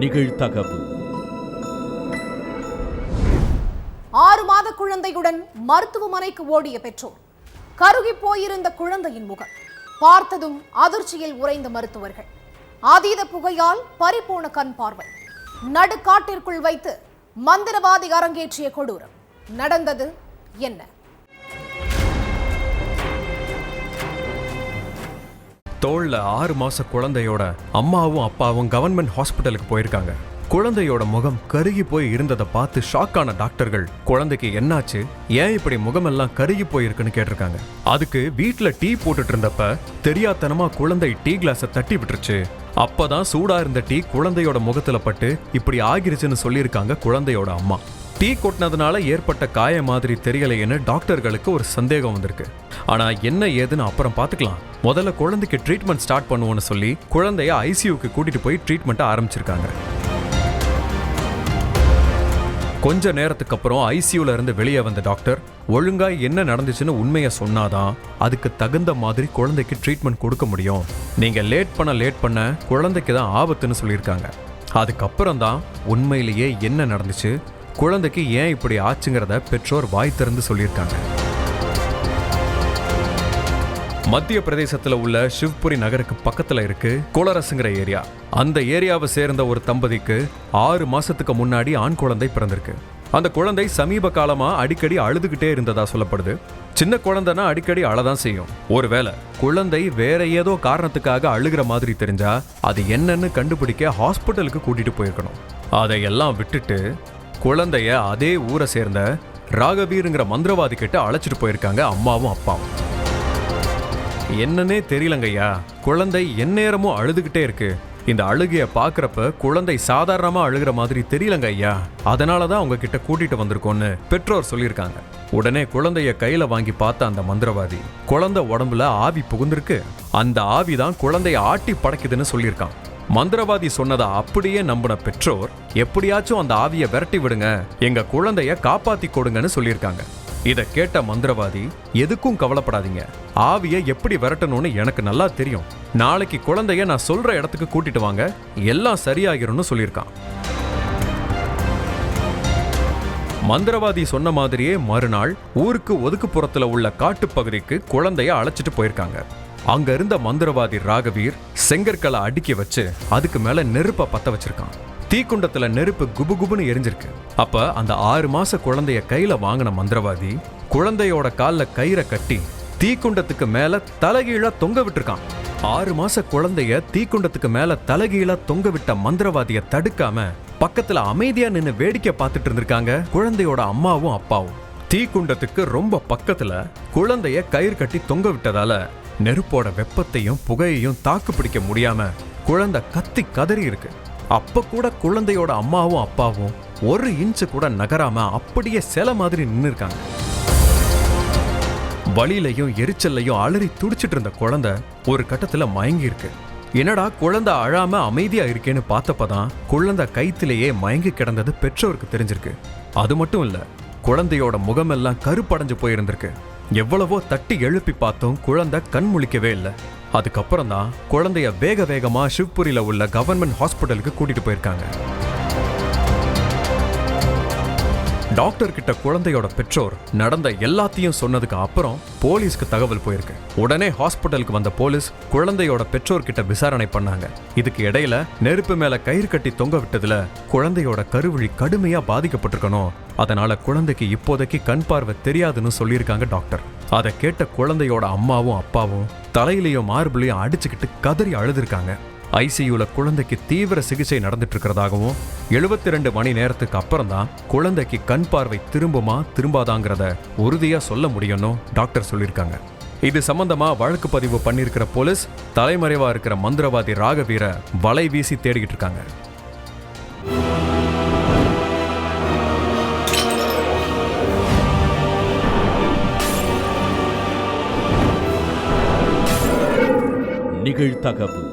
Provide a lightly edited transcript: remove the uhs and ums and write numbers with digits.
நிகழ்தகவு. 6 மாத குழந்தையுடன் மருத்துவமனைக்கு ஓடிய பெற்றோர். கருகி போயிருந்த குழந்தையின் முகம் பார்த்ததும் அதிர்ச்சியில் உறைந்த மருத்துவர்கள். அதீத புகையால் பறிபோன கண் பார்வை. நடுக்காட்டிற்குள் வைத்து மந்திரவாதி அரங்கேற்றிய கொடூரம். நடந்தது என்ன? தோள்ல 6 மாச குழந்தையோட அம்மாவும் அப்பாவும் கவர்மெண்ட் ஹாஸ்பிட்டலுக்கு போயிருக்காங்க. குழந்தையோட முகம் கருகி போய் இருந்ததை பார்த்து ஷாக்கான டாக்டர்கள் குழந்தைக்கு என்னாச்சு, ஏன் இப்படி முகமெல்லாம் கருகி போயிருக்குன்னு கேட்டிருக்காங்க. அதுக்கு வீட்டுல டீ போட்டுட்டு இருந்தப்ப தெரியாதனமா குழந்தை டீ கிளாஸை தட்டி விட்டுருச்சு. அப்பதான் சூடா இருந்த டீ குழந்தையோட முகத்துல பட்டு இப்படி ஆகிருச்சுன்னு சொல்லியிருக்காங்க குழந்தையோட அம்மா. டீ கொட்டினதுனால ஏற்பட்ட காய மாதிரி தெரியலைன்னு டாக்டர்களுக்கு ஒரு சந்தேகம் வந்திருக்கு. ஆனா என்ன ஏதுன்னு அப்புறம் பார்த்துக்கலாம், முதல்ல குழந்தைக்கு ட்ரீட்மெண்ட் ஸ்டார்ட் பண்ணுவோன்னு சொல்லி குழந்தைய ஐசியூக்கு கூட்டிட்டு போய் ட்ரீட்மெண்ட்டை ஆரம்பிச்சிருக்காங்க. கொஞ்ச நேரத்துக்கு அப்புறம் ஐசியூல இருந்து வெளியே வந்த டாக்டர் ஒழுங்கா என்ன நடந்துச்சுன்னு உண்மையை சொன்னாதான் அதுக்கு தகுந்த மாதிரி குழந்தைக்கு ட்ரீட்மெண்ட் கொடுக்க முடியும். நீங்க லேட் பண்ண குழந்தைக்கு தான் ஆபத்துன்னு சொல்லியிருக்காங்க. அதுக்கப்புறம் தான் உண்மையிலேயே என்ன நடந்துச்சு, குழந்தைக்கு ஏன் இப்படி ஆச்சுங்கிறத பெற்றோர் வாய் திறந்து சொல்லியிருக்காங்க. மத்திய பிரதேசத்துல உள்ள சிவ்புரி நகருக்கு பக்கத்துல இருக்கு கோலரசுங்கிற ஏரியா. அந்த ஏரியாவை சேர்ந்த ஒரு தம்பதிக்கு 6 மாசத்துக்கு முன்னாடி ஆண் குழந்தை பிறந்திருக்கு. அந்த குழந்தை சமீப காலமா அடிக்கடி அழுதுகிட்டே இருந்ததா சொல்லப்படுது. சின்ன குழந்தைனா அடிக்கடி அழதான் செய்யும். ஒருவேளை குழந்தை வேற ஏதோ காரணத்துக்காக அழுகிற மாதிரி தெரிஞ்சா அது என்னன்னு கண்டுபிடிக்க ஹாஸ்பிட்டலுக்கு கூட்டிட்டு போயிருக்கணும். அதையெல்லாம் விட்டுட்டு குழந்தைய அதே ஊரை சேர்ந்த ராகவீருங்கிற மந்திரவாதி கிட்ட அழைச்சிட்டு போயிருக்காங்க அம்மாவும் அப்பாவும். என்னன்னே தெரியலங்கய்யா, குழந்தை எந்நேரமும் அழுதுகிட்டே இருக்கு. இந்த அழுகைய பாக்குறப்ப குழந்தை சாதாரணமா அழுகிற மாதிரி தெரியலங்க ஐயா, அதனாலதான் உங்ககிட்ட கூட்டிட்டு வந்திருக்கோன்னு பெற்றோர் சொல்லியிருக்காங்க. உடனே குழந்தைய கையில வாங்கி பார்த்த அந்த மந்திரவாதி குழந்தை உடம்புல ஆவி புகுந்திருக்கு, அந்த ஆவிதான் குழந்தைய ஆட்டி படைக்குதுன்னு சொல்லியிருக்கான். மந்திரவாதி சொன்னதை அப்படியே நம்பின பெற்றோர் எப்படியாச்சும் அந்த ஆவியை விரட்டி விடுங்க, எங்க குழந்தைய காப்பாத்தி கொடுங்கன்னு சொல்லியிருக்காங்க. இதை கேட்ட மந்திரவாதி எதுக்கும் கவலைப்படாதீங்க, ஆவியை எப்படி விரட்டணும்னு எனக்கு நல்லா தெரியும், நாளைக்கு குழந்தைய நான் சொல்ற இடத்துக்கு கூட்டிட்டு வாங்க, எல்லாம் சரியாகிரும்னு சொல்லியிருக்கான். மந்திரவாதி சொன்ன மாதிரியே மறுநாள் ஊருக்கு ஒதுக்குப்புறத்துல உள்ள காட்டுப்பகுதிக்கு குழந்தைய அழைச்சிட்டு போயிருக்காங்க. அங்க இருந்த மந்திரவாதி ராகவீர் செங்கற்களை அடுக்கி வச்சு அதுக்கு மேல நெருப்பை பத்த வச்சிருக்கான். தீக்குண்டத்துல நெருப்பு குபுகுபுன்னு எரிஞ்சிருக்கு. அப்ப அந்த 6 மாச குழந்தைய கையில வாங்கின மந்திரவாதி குழந்தையோட கால்ல கயிறை கட்டி தீக்குண்டத்துக்கு மேல தலைகீழா தொங்க விட்டுருக்கான். 6 மாச குழந்தைய தீக்குண்டத்துக்கு மேல தலைகீழா தொங்க விட்ட மந்திரவாதிய தடுக்காம பக்கத்துல அமைதியா நின்னு வேடிக்கை பார்த்துட்டு இருந்திருக்காங்க குழந்தையோட அம்மாவும் அப்பாவும். தீக்குண்டத்துக்கு ரொம்ப பக்கத்துல குழந்தைய கயிறு கட்டி தொங்க விட்டதால நெருப்போட வெப்பத்தையும் புகையையும் தாக்கு பிடிக்க முடியாம குழந்தை கத்தி கதறி இருக்கு. அப்ப கூட குழந்தையோட அம்மாவும் அப்பாவும் 1 இன்ச்சு கூட நகராம அப்படியே சில மாதிரி நின்று இருக்காங்க. வலியிலையும் எரிச்சல்லையும் அலறி துடிச்சிட்டு இருந்த குழந்தை ஒரு கட்டத்துல மயங்கி இருக்கு. என்னடா குழந்தை அழாம அமைதியா இருக்கேன்னு பார்த்தப்பதான் குழந்தை கைத்திலேயே மயங்கி கிடந்தது பெற்றோருக்கு தெரிஞ்சிருக்கு. அது மட்டும் இல்ல, குழந்தையோட முகமெல்லாம் கருப்படைஞ்சு போயிருந்திருக்கு. எவ்வளவோ தட்டி எழுப்பி பார்த்தும் குழந்தை கண் முழிக்கவே இல்லை. அதுக்கப்புறம் தான் குழந்தைய வேக வேகமா சிவ்புரியில உள்ள கவர்மெண்ட் ஹாஸ்பிட்டலுக்கு கூட்டிட்டு போயிருக்காங்க. டாக்டர் கிட்ட குழந்தையோட பெற்றோர் நடந்த எல்லாத்தையும் சொன்னதுக்கு அப்புறம் போலீஸ்க்கு தகவல் போயிருக்கு. உடனே ஹாஸ்பிட்டலுக்கு வந்த போலீஸ் குழந்தையோட பெற்றோர் கிட்ட விசாரணை பண்ணாங்க. இதுக்கு இடையில நெருப்பு மேல கயிறு கட்டி தொங்க விட்டதுல குழந்தையோட கருவழி கடுமையா பாதிக்கப்பட்டிருக்கணும், அதனால குழந்தைக்கு இப்போதைக்கு கண் பார்வை தெரியாதுன்னு சொல்லியிருக்காங்க டாக்டர். அதை கேட்ட குழந்தையோட அம்மாவும் அப்பாவும் தலையிலையும் மார்பிளையும் அடிச்சுக்கிட்டு கதறி அழுதுருக்காங்க. ஐசியூல குழந்தைக்கு தீவிர சிகிச்சை நடந்துட்டு இருக்கிறதாகவும் 72 மணி நேரத்துக்கு அப்புறம் தான் குழந்தைக்கு கண் பார்வை திரும்பாதாங்கிறத உறுதியா சொல்ல முடியும்னு டாக்டர் சொல்லியிருக்காங்க. இது சம்பந்தமா வழக்கு பதிவு பண்ணியிருக்கிற போலீஸ் தலைமறைவா இருக்கிற மந்திரவாதி ராகவீர வலை வீசி தேடிக்கிட்டு இருக்காங்க. நிகழ்தகவு.